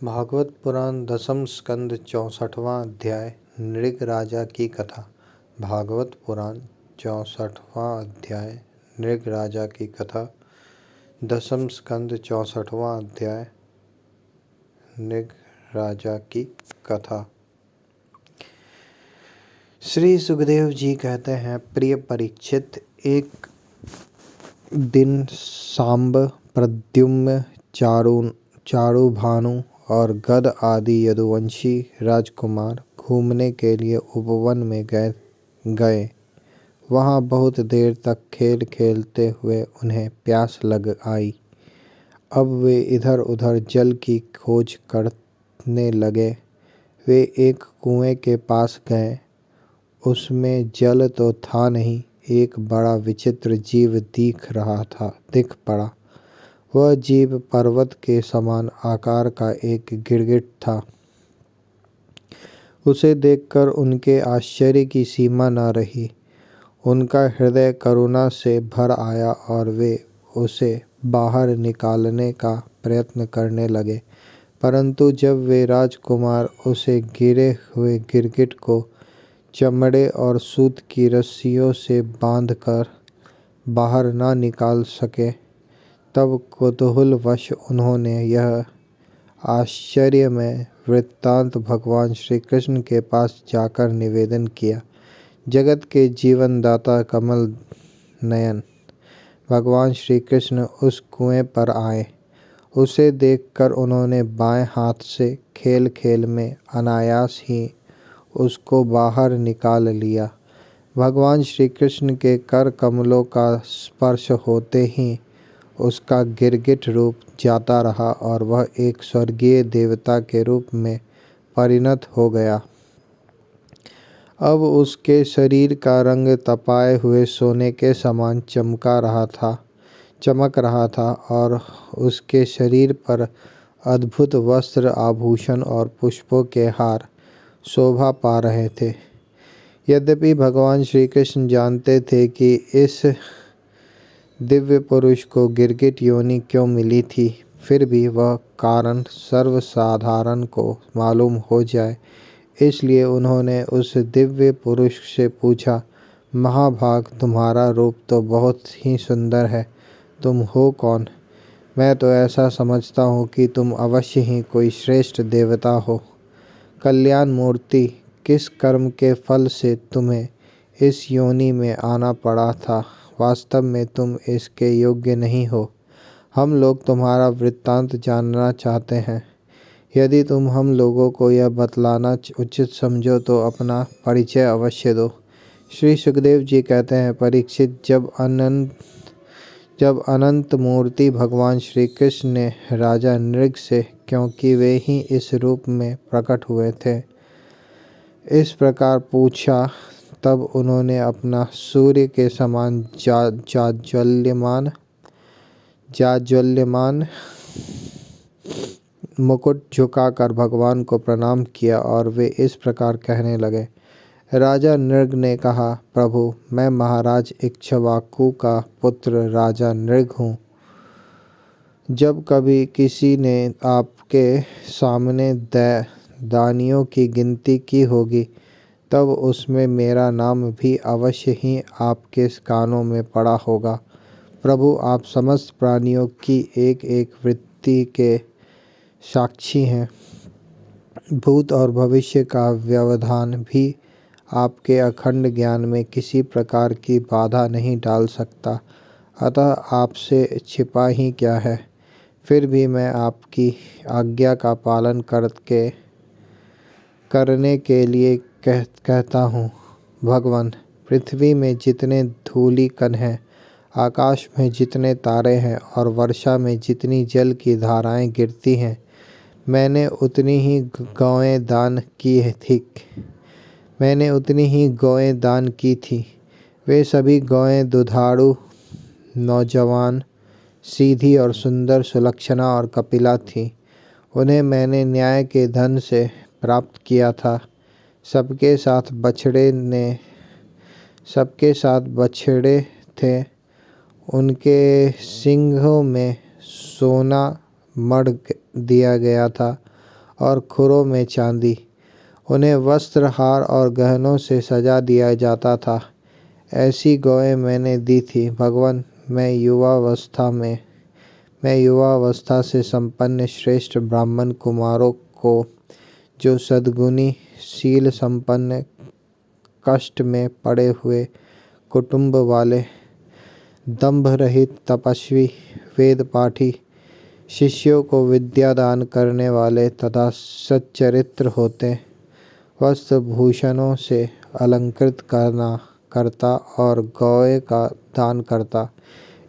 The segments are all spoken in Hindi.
भागवत पुराण दसम स्कंद 64वां अध्याय नृग राजा की कथा। भागवत पुराण 64वां अध्याय नृग राजा की कथा। दसम स्कंद 64वां अध्याय नृग राजा की कथा। श्री सुखदेव जी कहते हैं, प्रिय परीक्षित, एक दिन सांब, प्रद्युम्न, चारुभानु और गद आदि यदुवंशी राजकुमार घूमने के लिए उपवन में गए। वहाँ बहुत देर तक खेल खेलते हुए उन्हें प्यास लग आई। अब वे इधर उधर जल की खोज करने लगे। वे एक कुएं के पास गए। उसमें जल तो था नहीं, एक बड़ा विचित्र जीव दिख पड़ा। वह जीव पर्वत के समान आकार का एक गिरगिट था। उसे देखकर उनके आश्चर्य की सीमा न रही। उनका हृदय करुणा से भर आया और वे उसे बाहर निकालने का प्रयत्न करने लगे। परंतु जब वे राजकुमार उसे गिरे हुए गिरगिट को चमड़े और सूत की रस्सियों से बांधकर बाहर न निकाल सके, तब कौतूहलवश उन्होंने यह आश्चर्यमय वृत्तांत भगवान श्री कृष्ण के पास जाकर निवेदन किया। जगत के जीवनदाता कमल नयन भगवान श्री कृष्ण उस कुएं पर आए। उसे देखकर उन्होंने बाएं हाथ से खेल खेल में अनायास ही उसको बाहर निकाल लिया। भगवान श्री कृष्ण के कर कमलों का स्पर्श होते ही उसका गिरगिट रूप जाता रहा और वह एक स्वर्गीय देवता के रूप में परिणत हो गया। अब उसके शरीर का रंग तपाए हुए सोने के समान चमक रहा था और उसके शरीर पर अद्भुत वस्त्र, आभूषण और पुष्पों के हार शोभा पा रहे थे। यद्यपि भगवान श्री कृष्ण जानते थे कि इस दिव्य पुरुष को गिरगिट योनि क्यों मिली थी, फिर भी वह कारण सर्वसाधारण को मालूम हो जाए, इसलिए उन्होंने उस दिव्य पुरुष से पूछा, महाभाग, तुम्हारा रूप तो बहुत ही सुंदर है, तुम हो कौन? मैं तो ऐसा समझता हूँ कि तुम अवश्य ही कोई श्रेष्ठ देवता हो। कल्याण मूर्ति, किस कर्म के फल से तुम्हें इस योनि में आना पड़ा था? वास्तव में तुम इसके योग्य नहीं हो। हम लोग तुम्हारा वृत्तांत जानना चाहते हैं। यदि तुम हम लोगों को यह बतलाना उचित समझो तो अपना परिचय अवश्य दो। श्री सुखदेव जी कहते हैं, परीक्षित, जब अनंत मूर्ति भगवान श्री कृष्ण ने राजा नृग से, क्योंकि वे ही इस रूप में प्रकट हुए थे, इस प्रकार पूछा, तब उन्होंने अपना सूर्य के समान जाज्वल्यमान मुकुट झुकाकर भगवान को प्रणाम किया और वे इस प्रकार कहने लगे। राजा नृग ने कहा, प्रभु, मैं महाराज इक्ष्वाकु का पुत्र राजा नृग हूँ। जब कभी किसी ने आपके सामने दानियों की गिनती की होगी, तब उसमें मेरा नाम भी अवश्य ही आपके कानों में पड़ा होगा। प्रभु, आप समस्त प्राणियों की एक एक वृत्ति के साक्षी हैं। भूत और भविष्य का व्यवधान भी आपके अखंड ज्ञान में किसी प्रकार की बाधा नहीं डाल सकता। अतः आपसे छिपा ही क्या है। फिर भी मैं आपकी आज्ञा का पालन करने के लिए कहता हूँ। भगवान, पृथ्वी में जितने धूलि कण हैं, आकाश में जितने तारे हैं और वर्षा में जितनी जल की धाराएं गिरती हैं, मैंने उतनी ही गौएं दान की थी। वे सभी गौएं दुधारू, नौजवान, सीधी और सुंदर, सुलक्षणा और कपिला थीं। उन्हें मैंने न्याय के धन से प्राप्त किया था। सबके साथ बछड़े थे। उनके सींगों में सोना मढ़ दिया गया था और खुरों में चांदी। उन्हें वस्त्र, हार और गहनों से सजा दिया जाता था। ऐसी गौएं मैंने दी थी। भगवान, मैं युवावस्था से संपन्न श्रेष्ठ ब्राह्मण कुमारों को, जो सद्गुणी, शील संपन्न, कष्ट में पड़े हुए कुटुंब वाले, दंभ रहित, तपस्वी, वेद पाठी, शिष्यों को विद्या दान करने वाले तथा सच्चरित्र होते, वस्त्र भूषणों से अलंकृत करता और गौएं का दान करता।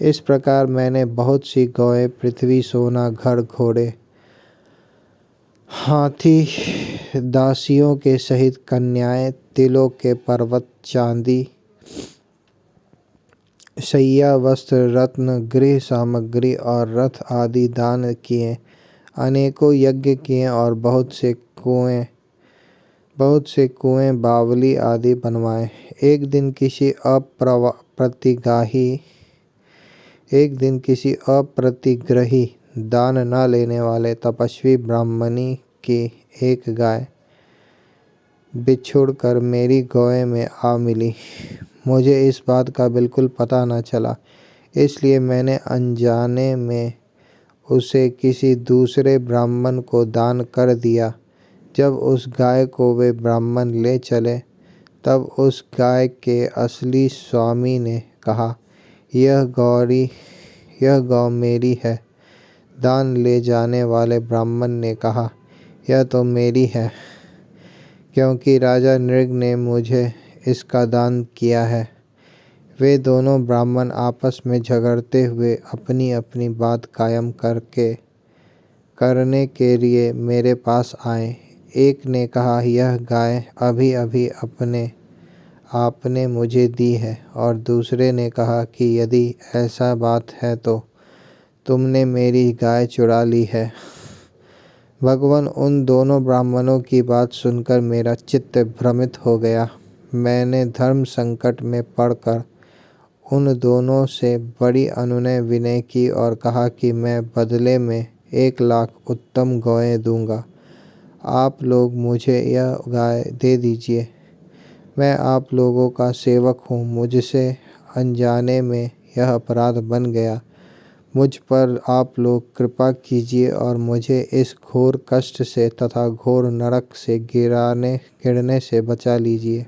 इस प्रकार मैंने बहुत सी गौएं, पृथ्वी, सोना, घर, घोड़े, हाथी, दासियों के सहित कन्याएं, तिलों के पर्वत, चांदी, शैया, वस्त्र, रत्न, गृह सामग्री और रथ आदि दान किए। अनेकों यज्ञ किए और बहुत से कुएं, बावली आदि बनवाए। एक दिन किसी अप्रतिग्रही, दान न लेने वाले तपस्वी ब्राह्मणी की एक गाय बिछुड़ कर मेरी गौएं में आ मिली। मुझे इस बात का बिल्कुल पता न चला, इसलिए मैंने अनजाने में उसे किसी दूसरे ब्राह्मण को दान कर दिया। जब उस गाय को वे ब्राह्मण ले चले, तब उस गाय के असली स्वामी ने कहा, यह गौ मेरी है। दान ले जाने वाले ब्राह्मण ने कहा, यह तो मेरी है, क्योंकि राजा नृग ने मुझे इसका दान किया है। वे दोनों ब्राह्मण आपस में झगड़ते हुए अपनी अपनी बात कायम करने के लिए मेरे पास आए। एक ने कहा, यह गाय अभी अभी आपने मुझे दी है, और दूसरे ने कहा कि यदि ऐसा बात है तो तुमने मेरी गाय चुरा ली है। भगवान, उन दोनों ब्राह्मणों की बात सुनकर मेरा चित्त भ्रमित हो गया। मैंने धर्म संकट में पड़कर उन दोनों से बड़ी अनुनय विनय की और कहा कि मैं बदले में 1,00,000 उत्तम गौएं दूंगा। आप लोग मुझे यह गाय दे दीजिए। मैं आप लोगों का सेवक हूँ। मुझसे अनजाने में यह अपराध बन गया। मुझ पर आप लोग कृपा कीजिए और मुझे इस घोर कष्ट से तथा घोर नरक से गिरने से बचा लीजिए।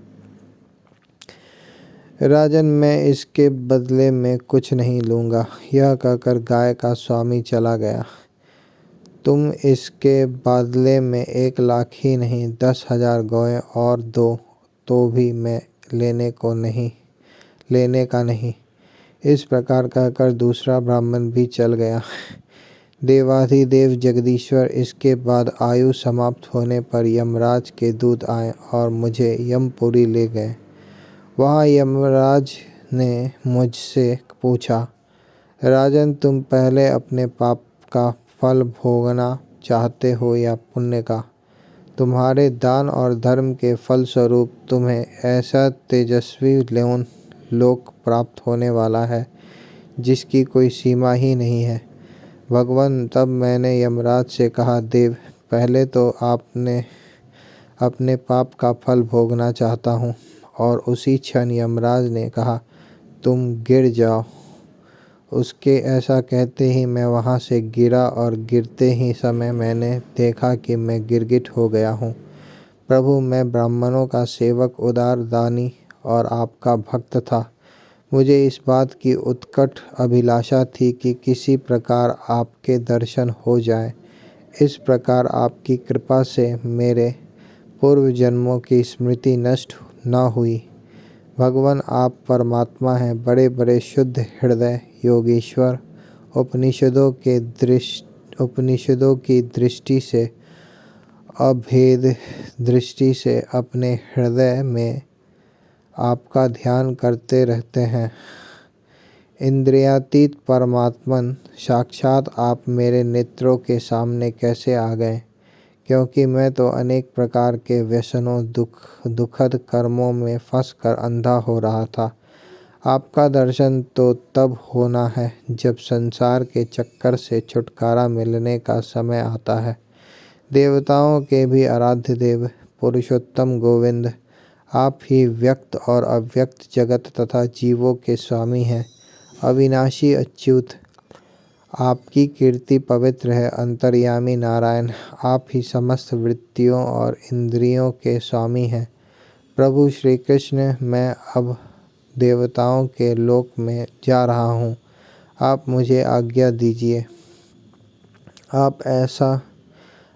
राजन, मैं इसके बदले में कुछ नहीं लूँगा। यह कहकर गाय का स्वामी चला गया। तुम इसके बदले में 1,00,000 ही नहीं, 10,000 गौएं और दो तो भी मैं लेने का नहीं। इस प्रकार कहकर दूसरा ब्राह्मण भी चल गया। देवाधिदेव जगदीश्वर, इसके बाद आयु समाप्त होने पर यमराज के दूत आए और मुझे यमपुरी ले गए। वहाँ यमराज ने मुझसे पूछा, राजन, तुम पहले अपने पाप का फल भोगना चाहते हो या पुण्य का? तुम्हारे दान और धर्म के फलस्वरूप तुम्हें ऐसा तेजस्वी लोक प्राप्त होने वाला है जिसकी कोई सीमा ही नहीं है। भगवान, तब मैंने यमराज से कहा, देव, पहले तो अपने पाप का फल भोगना चाहता हूँ। और उसी क्षण यमराज ने कहा, तुम गिर जाओ। उसके ऐसा कहते ही मैं वहाँ से गिरा और गिरते ही समय मैंने देखा कि मैं गिरगिट हो गया हूँ। प्रभु, मैं ब्राह्मणों का सेवक, उदार दानी और आपका भक्त था। मुझे इस बात की उत्कट अभिलाषा थी कि किसी प्रकार आपके दर्शन हो जाए। इस प्रकार आपकी कृपा से मेरे पूर्व जन्मों की स्मृति नष्ट न हुई। भगवान, आप परमात्मा हैं, बड़े बड़े शुद्ध हृदय योगेश्वर। उपनिषदों की दृष्टि से, अभेद दृष्टि से अपने हृदय में आपका ध्यान करते रहते हैं। इंद्रियातीत परमात्मन, साक्षात आप मेरे नेत्रों के सामने कैसे आ गए? क्योंकि मैं तो अनेक प्रकार के व्यसनों, दुखद कर्मों में फंसकर अंधा हो रहा था। आपका दर्शन तो तब होना है जब संसार के चक्कर से छुटकारा मिलने का समय आता है। देवताओं के भी आराध्य देव पुरुषोत्तम गोविंद, आप ही व्यक्त और अव्यक्त जगत तथा जीवों के स्वामी हैं। अविनाशी अच्युत, आपकी कीर्ति पवित्र है। अंतर्यामी नारायण, आप ही समस्त वृत्तियों और इंद्रियों के स्वामी हैं। प्रभु श्री कृष्ण, मैं अब देवताओं के लोक में जा रहा हूँ, आप मुझे आज्ञा दीजिए।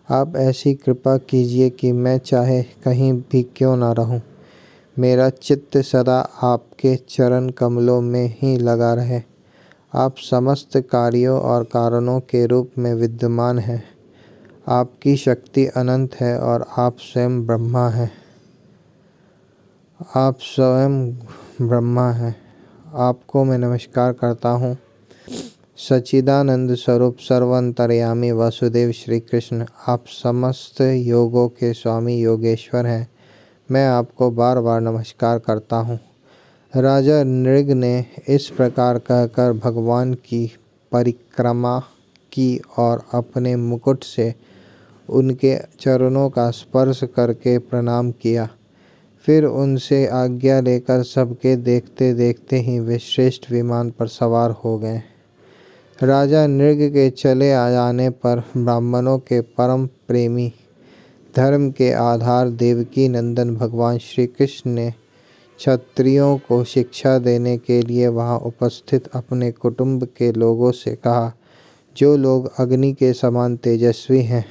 आप ऐसी कृपा कीजिए कि मैं चाहे कहीं भी क्यों न रहूं, मेरा चित्त सदा आपके चरण कमलों में ही लगा रहे। आप समस्त कार्यों और कारणों के रूप में विद्यमान हैं। आपकी शक्ति अनंत है और आप स्वयं ब्रह्मा हैं। आप स्वयं ब्रह्मा हैं। आपको मैं नमस्कार करता हूँ। सच्चिदानंद स्वरूप सर्वंतर्यामी वासुदेव श्री कृष्ण, आप समस्त योगों के स्वामी योगेश्वर हैं। मैं आपको बार बार नमस्कार करता हूँ। राजा नृग ने इस प्रकार कहकर भगवान की परिक्रमा की और अपने मुकुट से उनके चरणों का स्पर्श करके प्रणाम किया। फिर उनसे आज्ञा लेकर सबके देखते देखते ही वे श्रेष्ठ विमान पर सवार हो गए। राजा नृग के चले आ जाने पर ब्राह्मणों के परम प्रेमी, धर्म के आधार देवकी नंदन भगवान श्री कृष्ण ने क्षत्रियों को शिक्षा देने के लिए वहां उपस्थित अपने कुटुंब के लोगों से कहा, जो लोग अग्नि के समान तेजस्वी हैं,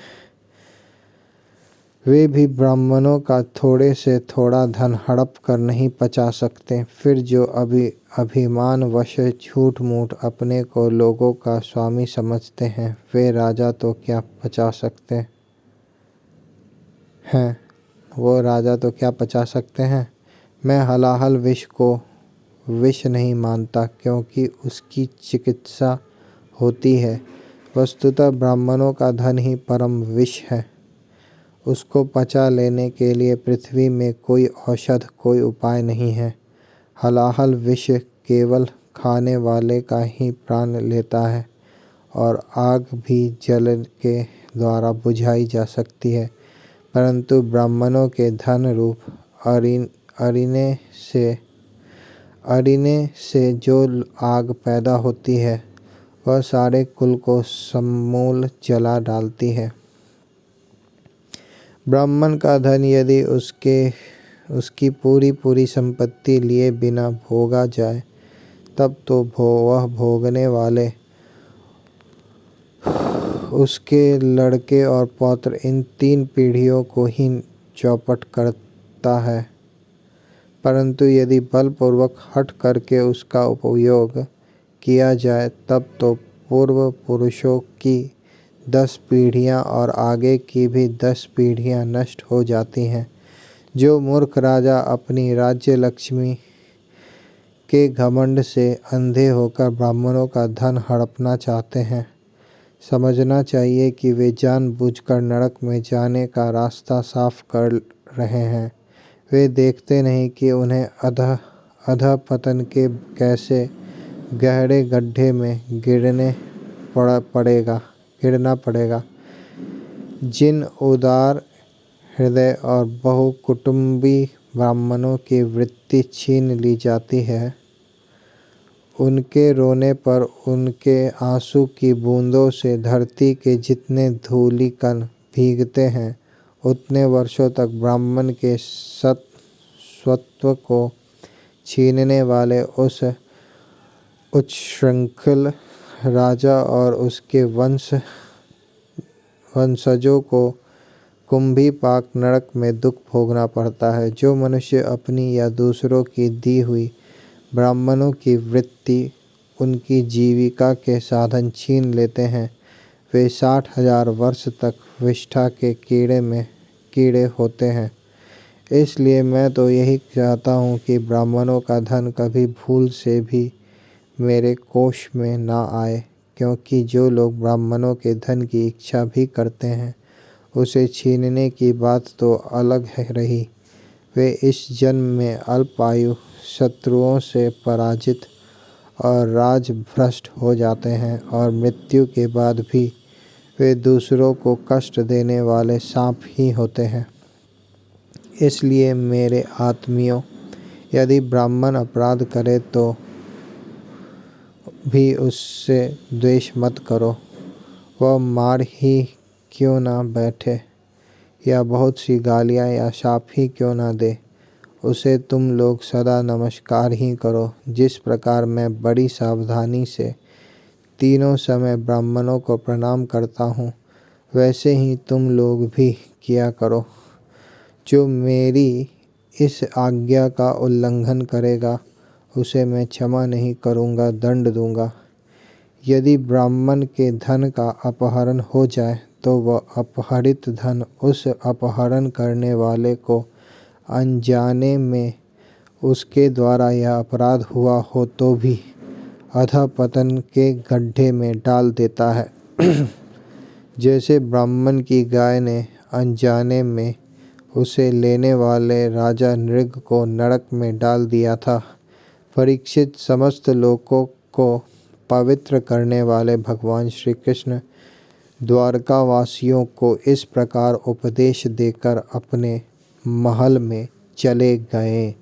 वे भी ब्राह्मणों का थोड़े से थोड़ा धन हड़प कर नहीं पचा सकते। फिर जो अभिमानवश झूठ मूठ अपने को लोगों का स्वामी समझते हैं, वे राजा तो क्या पचा सकते हैं। मैं हलाहल विष को विष नहीं मानता, क्योंकि उसकी चिकित्सा होती है। वस्तुतः ब्राह्मणों का धन ही परम विष है। उसको पचा लेने के लिए पृथ्वी में कोई औषध, कोई उपाय नहीं है। हलाहल विष केवल खाने वाले का ही प्राण लेता है और आग भी जल के द्वारा बुझाई जा सकती है, परंतु ब्राह्मणों के धन रूप अरिने से जो आग पैदा होती है, वह सारे कुल को समूल जला डालती है। ब्राह्मण का धन यदि उसकी पूरी संपत्ति लिए बिना भोगा जाए, तब तो वह भोगने वाले, उसके लड़के और पौत्र, इन 3 पीढ़ियों को ही चौपट करता है। परंतु यदि बलपूर्वक हठ करके उसका उपयोग किया जाए, तब तो पूर्व पुरुषों की 10 पीढ़ियां और आगे की भी 10 पीढ़ियां नष्ट हो जाती हैं। जो मूर्ख राजा अपनी राज्य लक्ष्मी के घमंड से अंधे होकर ब्राह्मणों का धन हड़पना चाहते हैं, समझना चाहिए कि वे जानबूझकर नरक में जाने का रास्ता साफ कर रहे हैं। वे देखते नहीं कि उन्हें अधःपतन के कैसे गहरे गड्ढे में गिरना पड़ेगा। जिन उदार हृदय और बहुकुटुंबी ब्राह्मणों की वृत्ति छीन ली जाती है, उनके रोने पर उनके आंसू की बूंदों से धरती के जितने धूलिकण भीगते हैं, उतने वर्षों तक ब्राह्मण के सत्व को छीनने वाले उस उच्छृंखल राजा और उसके वंशजों को कुंभीपाक नरक में दुख भोगना पड़ता है। जो मनुष्य अपनी या दूसरों की दी हुई ब्राह्मणों की वृत्ति, उनकी जीविका के साधन छीन लेते हैं, वे 60,000 वर्ष तक विष्ठा के कीड़े होते हैं। इसलिए मैं तो यही चाहता हूँ कि ब्राह्मणों का धन कभी भूल से भी मेरे कोष में ना आए, क्योंकि जो लोग ब्राह्मणों के धन की इच्छा भी करते हैं, उसे छीनने की बात तो अलग है रही, वे इस जन्म में अल्पायु, शत्रुओं से पराजित और राजभ्रष्ट हो जाते हैं, और मृत्यु के बाद भी वे दूसरों को कष्ट देने वाले सांप ही होते हैं। इसलिए मेरे आत्मियों, यदि ब्राह्मण अपराध करे तो भी उससे द्वेष मत करो। वह मार ही क्यों ना बैठे या बहुत सी गालियाँ या शाप ही क्यों ना दे, उसे तुम लोग सदा नमस्कार ही करो। जिस प्रकार मैं बड़ी सावधानी से तीनों समय ब्राह्मणों को प्रणाम करता हूँ, वैसे ही तुम लोग भी किया करो। जो मेरी इस आज्ञा का उल्लंघन करेगा, उसे मैं क्षमा नहीं करूँगा, दंड दूँगा। यदि ब्राह्मण के धन का अपहरण हो जाए तो वह अपहरित धन उस अपहरण करने वाले को अनजाने में उसके द्वारा यह अपराध हुआ हो तो भी अधःपतन के गड्ढे में डाल देता है। जैसे ब्राह्मण की गाय ने अनजाने में उसे लेने वाले राजा नृग को नरक में डाल दिया था। परीक्षित, समस्त लोकों को पवित्र करने वाले भगवान श्री कृष्ण द्वारकावासियों को इस प्रकार उपदेश देकर अपने महल में चले गए।